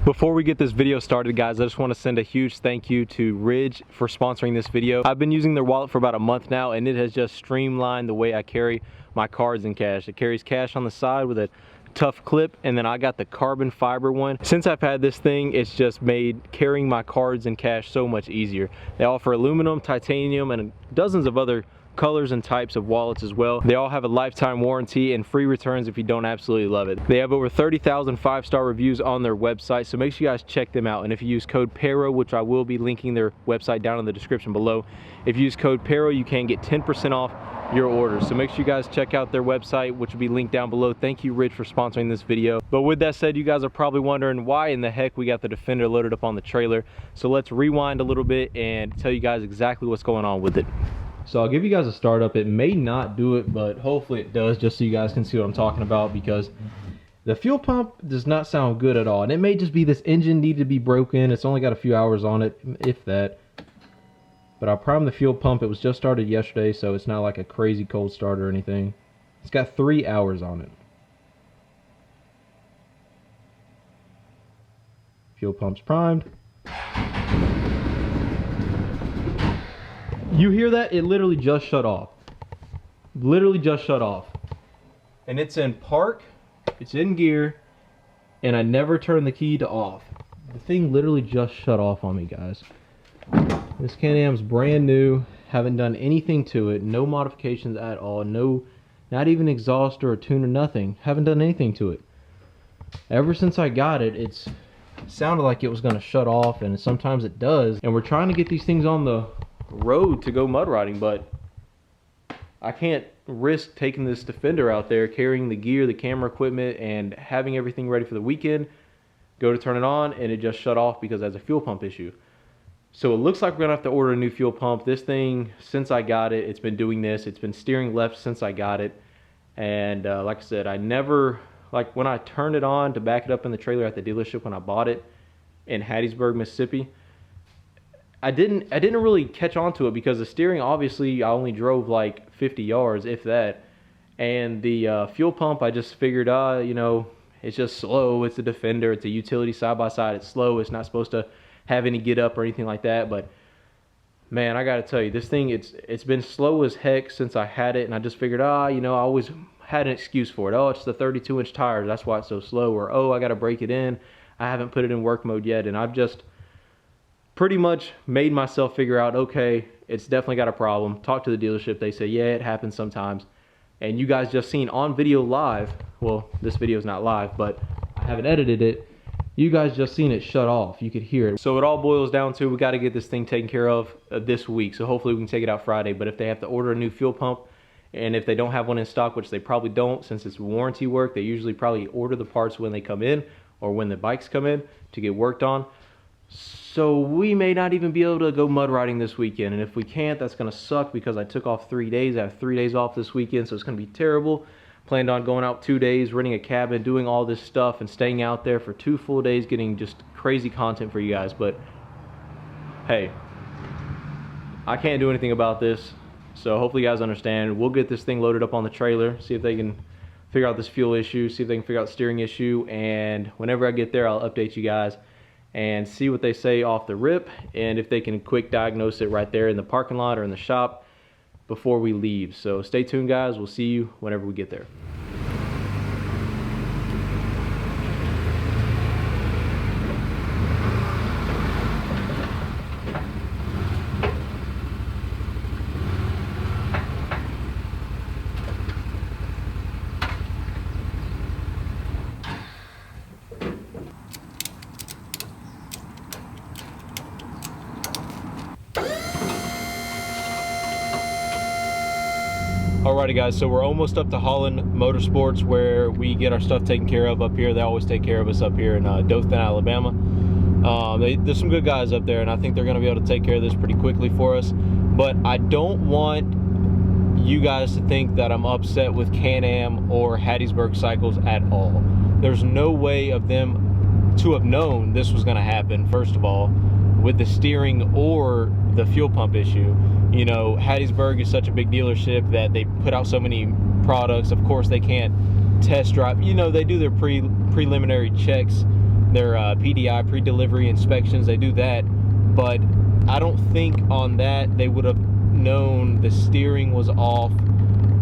Before we get this video started, guys, I just want to send a huge thank you to Ridge for sponsoring this video. I've been using their wallet for about a month now, and it has just streamlined the way I carry my cards and cash. It carries cash on the side with a tough clip, and then I got the carbon fiber one. Since I've had this thing, it's just made carrying my cards and cash so much easier. They offer aluminum, titanium, and dozens of other colors and types of wallets as well. They all have a lifetime warranty and free returns if you don't absolutely love it. They have over 30,000 5-star reviews on their website, so make sure you guys check them out. And if you use code PARO, which I will be linking their website down in the description below, if you use code PARO, you can get 10% off your order. So make sure you guys check out their website, which will be linked down below. Thank you, Ridge, for sponsoring this video. But with that said, you guys are probably wondering why in the heck we got the Defender loaded up on the trailer. So let's rewind a little bit and tell you guys exactly what's going on with it. So I'll give you guys a startup. It may not do it, but hopefully it does, just so you guys can see what I'm talking about, because the fuel pump does not sound good at all. And it may just be this engine needed to be broken. It's only got a few hours on it, if that. But I primed the fuel pump. It was just started yesterday, so it's not like a crazy cold start or anything. It's got 3 hours on it. Fuel pump's primed. You hear that? It literally just shut off. Literally just shut off. And it's in park, it's in gear, and I never turned the key to off. The thing literally just shut off on me, guys. This Can-Am's brand new, haven't done anything to it, no modifications at all, no, not even exhaust or a tune or nothing. Haven't done anything to it. Ever since I got it, it sounded like it was gonna shut off, and sometimes it does. And we're trying to get these things on the road to go mud riding, but I can't risk taking this Defender out there, carrying the gear, the camera equipment, and having everything ready for the weekend, go to turn it on, and it just shut off because it has a fuel pump issue. So it looks like we're gonna have to order a new fuel pump. This thing, since I got it, it's been doing this. It's been steering left since I got it. And like I said, I never, like when I turned it on to back it up in the trailer at the dealership when I bought it in Hattiesburg, Mississippi, I didn't really catch on to it because the steering, obviously I only drove like 50 yards, if that. And the fuel pump, I just figured, you know, it's just slow. It's a Defender. It's a utility side-by-side. It's slow. It's not supposed to have any get up or anything like that. But man, I gotta tell you, this thing, it's been slow as heck since I had it. And I just figured, you know, I always had an excuse for it. Oh, it's the 32-inch tires. That's why it's so slow. Or, oh, I gotta break it in. I haven't put it in work mode yet. And I've just pretty much made myself figure out, okay, it's definitely got a problem. Talk to the dealership. They say, yeah, it happens sometimes. And you guys just seen on video live, well, this video is not live, but I haven't edited it. You guys just seen it shut off. You could hear it. So it all boils down to, we got to get this thing taken care of this week. So hopefully we can take it out Friday. But if they have to order a new fuel pump, and if they don't have one in stock, which they probably don't, since it's warranty work, they usually probably order the parts when they come in or when the bikes come in to get worked on. So we may not even be able to go mud riding this weekend. And if we can't, that's gonna suck because I took off 3 days. I have 3 days off this weekend, so it's gonna be terrible. Planned on going out 2 days, renting a cabin, doing all this stuff, and staying out there for 2 full days, getting just crazy content for you guys. But hey, I can't do anything about this. So hopefully you guys understand. We'll get this thing loaded up on the trailer, see if they can figure out this fuel issue, see if they can figure out the steering issue. And whenever I get there, I'll update you guys and see what they say off the rip, and if they can quick diagnose it right there in the parking lot or in the shop before we leave. So stay tuned, guys. We'll see you whenever we get there. Alrighty guys, so we're almost up to Holland Motorsports where we get our stuff taken care of up here. They always take care of us up here in Dothan, Alabama. There's some good guys up there, and I think they're going to be able to take care of this pretty quickly for us. But I don't want you guys to think that I'm upset with Can-Am or Hattiesburg Cycles at all. There's no way of them to have known this was going to happen, first of all, with the steering or the fuel pump issue. You know, Hattiesburg is such a big dealership that they put out so many products. Of course, they can't test drive. You know, they do their preliminary checks their PDI, pre-delivery inspections. They do that, but I don't think on that they would have known the steering was off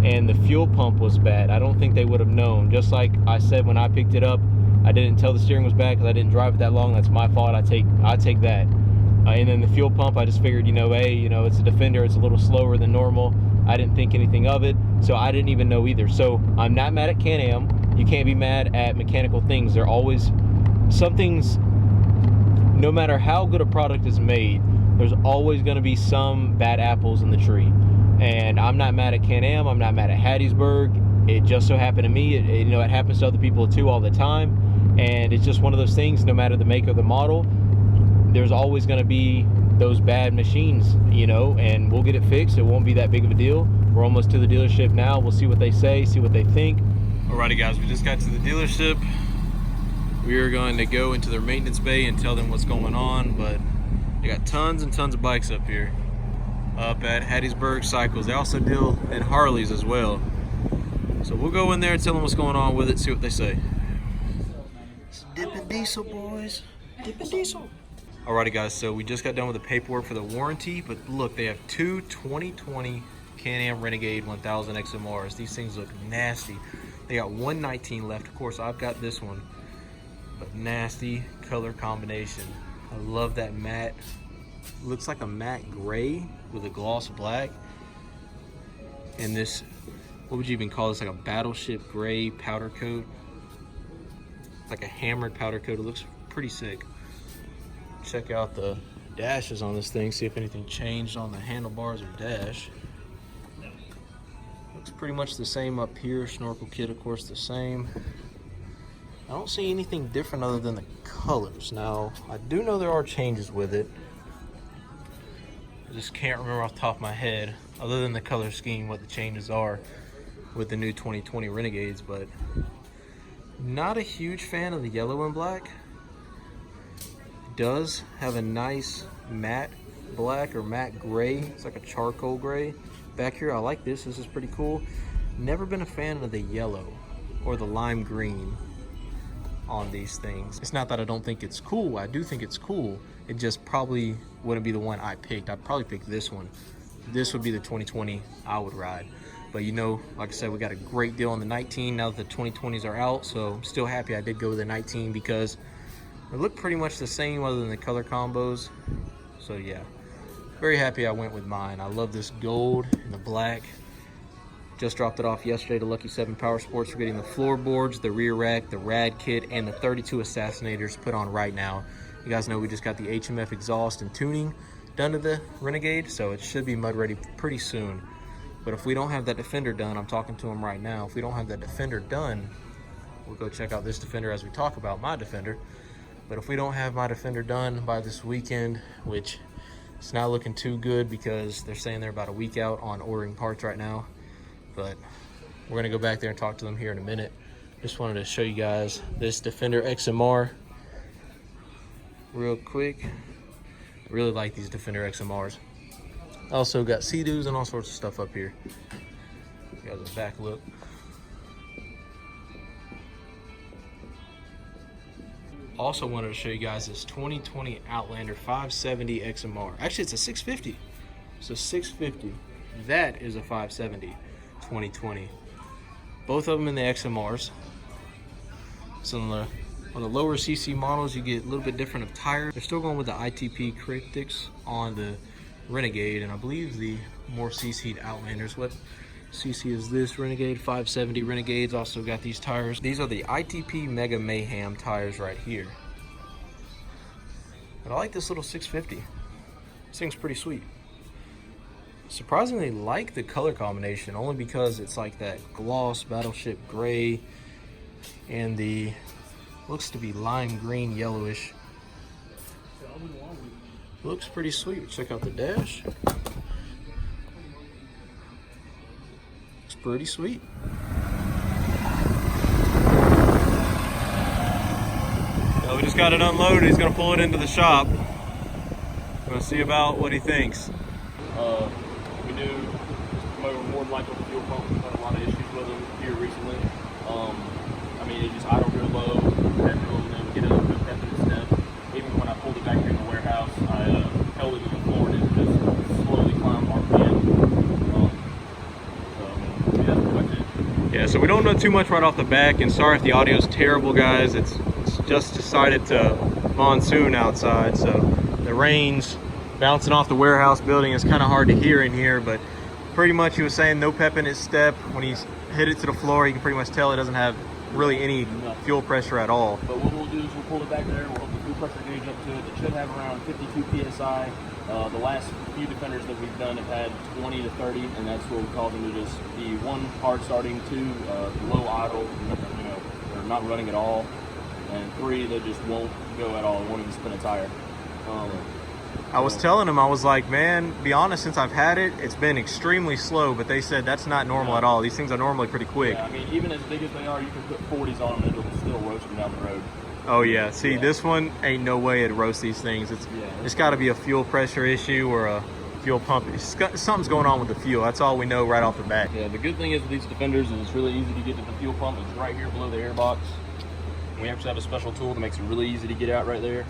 and the fuel pump was bad. I don't think they would have known. Just like I said when I picked it up, I didn't tell the steering was bad because I didn't drive it that long. That's my fault. I take that. And then the fuel pump, I just figured, hey, it's a Defender. It's a little slower than normal. I didn't think anything of it, so I didn't even know either. So I'm not mad at Can-Am. You can't be mad at mechanical things. They're always, some things, no matter how good a product is made, there's always going to be some bad apples in the tree. And I'm not mad at Can-Am. I'm not mad at Hattiesburg. It just so happened to me. It happens to other people too all the time. And it's just one of those things, no matter the make or the model, there's always going to be those bad machines, and we'll get it fixed. It won't be that big of a deal. We're almost to the dealership now. We'll see what they say, see what they think. Alrighty guys, we just got to the dealership. We are going to go into their maintenance bay and tell them what's going on, but they got tons and tons of bikes up here. Up at Hattiesburg Cycles. They also deal in Harleys as well. So we'll go in there and tell them what's going on with it, see what they say. It's dipping diesel, boys. Dipping diesel. Alrighty guys, so we just got done with the paperwork for the warranty, but look, they have two 2020 Can-Am Renegade 1000 XMRs. These things look nasty. They got 119 left. Of course, I've got this one, but nasty color combination. I love that matte. Looks like a matte gray with a gloss black. And this, what would you even call this? Like a battleship gray powder coat. Like a hammered powder coat. It looks pretty sick. Check out the dashes on this thing, see if anything changed on the handlebars or dash. Looks pretty much the same up here. Snorkel kit, of course, the same. I don't see anything different other than the colors. Now, I do know there are changes with it. I just can't remember off the top of my head, other than the color scheme, what the changes are with the new 2020 Renegades, but not a huge fan of the yellow and black. Does have a nice matte black or matte gray. It's like a charcoal gray back here. I like this. This is pretty cool. Never been a fan of the yellow or the lime green on these things. It's not that I don't think it's cool. I do think it's cool. It just probably wouldn't be the one I picked. I'd probably pick this one. This would be the 2020 I would ride. But like I said, we got a great deal on the 19 now that the 2020s are out. So I'm still happy I did go with the 19 because they look pretty much the same other than the color combos. So yeah, very happy I went with mine. I love this gold and the black. Just dropped it off yesterday to Lucky 7 Power Sports. We're getting the floorboards, the rear rack, the rad kit, and the 32 Assassinators put on right now. You guys know we just got the HMF exhaust and tuning done to the Renegade, so it should be mud ready pretty soon. But if we don't have that Defender done, I'm talking to him right now, if we don't have that Defender done, we'll go check out this Defender as we talk about my Defender. But if we don't have my Defender done by this weekend, which it's not looking too good because they're saying they're about a week out on ordering parts right now. But we're gonna go back there and talk to them here in a minute. Just wanted to show you guys this Defender XMR real quick. I really like these Defender XMRs. Also got Sea-Doos and all sorts of stuff up here. You guys a back look. Also wanted to show you guys this 2020 Outlander 570 XMR. Actually, it's a 650. It's a 650. That is a 570 2020. Both of them in the XMRs. So on the lower CC models, you get a little bit different of tires. They're still going with the ITP Cryptics on the Renegade, and I believe the more CC'd Outlanders. What CC is this? Renegade 570 Renegades also got these tires. These are the ITP Mega Mayhem tires right here. But I like this little 650. This thing's pretty sweet. Surprisingly like the color combination, only because it's like that gloss battleship gray and the looks to be lime green yellowish. Looks pretty sweet. Check out the dash. It's pretty sweet. So we just got it unloaded. He's gonna pull it into the shop. We're gonna see about what he thinks. We do more than likely fuel pump. We've had a lot of issues with them here recently. I mean, it just idle real low. Had to go and get it up, have to so we don't know too much right off the back, and sorry if the audio is terrible, guys. It's just decided to monsoon outside, so the rain's bouncing off the warehouse building. It's kind of hard to hear in here, but pretty much he was saying no pep in his step. When he's hit it to the floor, you can pretty much tell it doesn't have really any fuel pressure at all. But what we'll do is we'll pull it back there, we'll hook the fuel pressure gauge up to it. It should have around 52 psi. The last few defenders that we've done have had 20 to 30, and that's what we call them to just be one hard starting, two low idle, you know, they're not running at all, and three they just won't go at all, won't even spin a tire. I was telling him, I was like, man, be honest, since I've had it, it's been extremely slow, but they said that's not normal at all. These things are normally pretty quick. Yeah, I mean, even as big as they are, you can put 40s on them and it'll still roast them down the road. Oh yeah, see, this one ain't no way it'd roast these things. It's got to be a fuel pressure issue or a fuel pump. Something's going on with the fuel. That's all we know right off the bat. Yeah, the good thing is with these defenders is it's really easy to get to the fuel pump. It's right here below the air box. We actually have a special tool that makes it really easy to get out right there.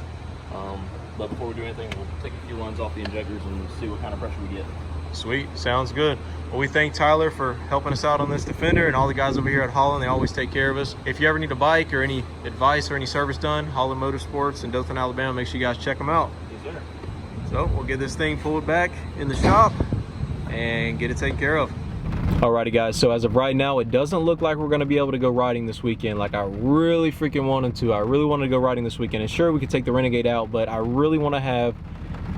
But before we do anything, we'll take a few lines off the injectors and see what kind of pressure we get. Sweet, sounds good. Well, we thank Tyler for helping us out on this Defender, and all the guys over here at Holland. They always take care of us. If you ever need a bike or any advice or any service done, Holland Motorsports in Dothan, Alabama, make sure you guys check them out. Yes, sir. So we'll get this thing pulled back in the shop and get it taken care of. Alrighty guys, so as of right now, it doesn't look like we're going to be able to go riding this weekend like I really freaking wanted to. I really wanted to go riding this weekend, and sure, we could take the Renegade out, but I really want to have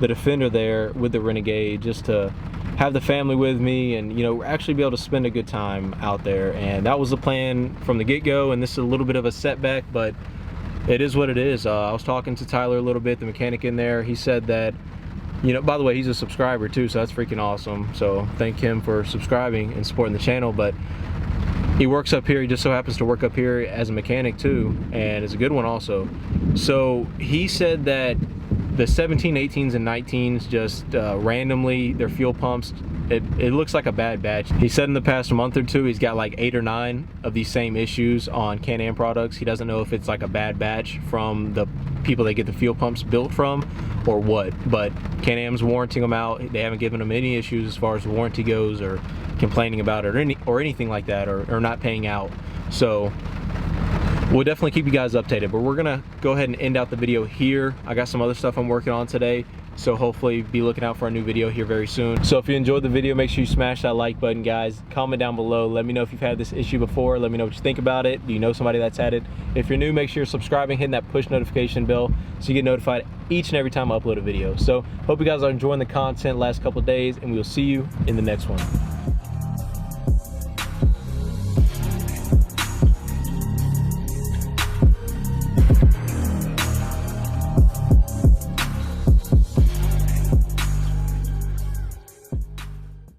the Defender there with the Renegade just to have the family with me and, you know, actually be able to spend a good time out there. And that was the plan from the get-go, and this is a little bit of a setback, but it is what it is. I was talking to Tyler a little bit, the mechanic in there. He said that, you know, by the way, he's a subscriber too, so that's freaking awesome. So thank him for subscribing and supporting the channel. But he works up here. He just so happens to work up here as a mechanic too, and is a good one also. So he said that the 17, 18s, and 19s just randomly, their fuel pumps, it looks like a bad batch. He said in the past month or two, he's got like 8 or 9 of these same issues on Can-Am products. He doesn't know if it's like a bad batch from the people they get the fuel pumps built from or what, but Can-Am's warranting them out. They haven't given them any issues as far as the warranty goes, or complaining about it, or anything like that, or not paying out. So we'll definitely keep you guys updated, but we're gonna go ahead and end out the video here. I got some other stuff I'm working on today, so hopefully be looking out for a new video here very soon. So if you enjoyed the video, make sure you smash that like button, guys. Comment down below, let me know if you've had this issue before. Let me know what you think about it. Do you know somebody that's had it? If you're new, make sure you're subscribing, hitting that push notification bell so you get notified each and every time I upload a video. So hope you guys are enjoying the content last couple of days, and we'll see you in the next one.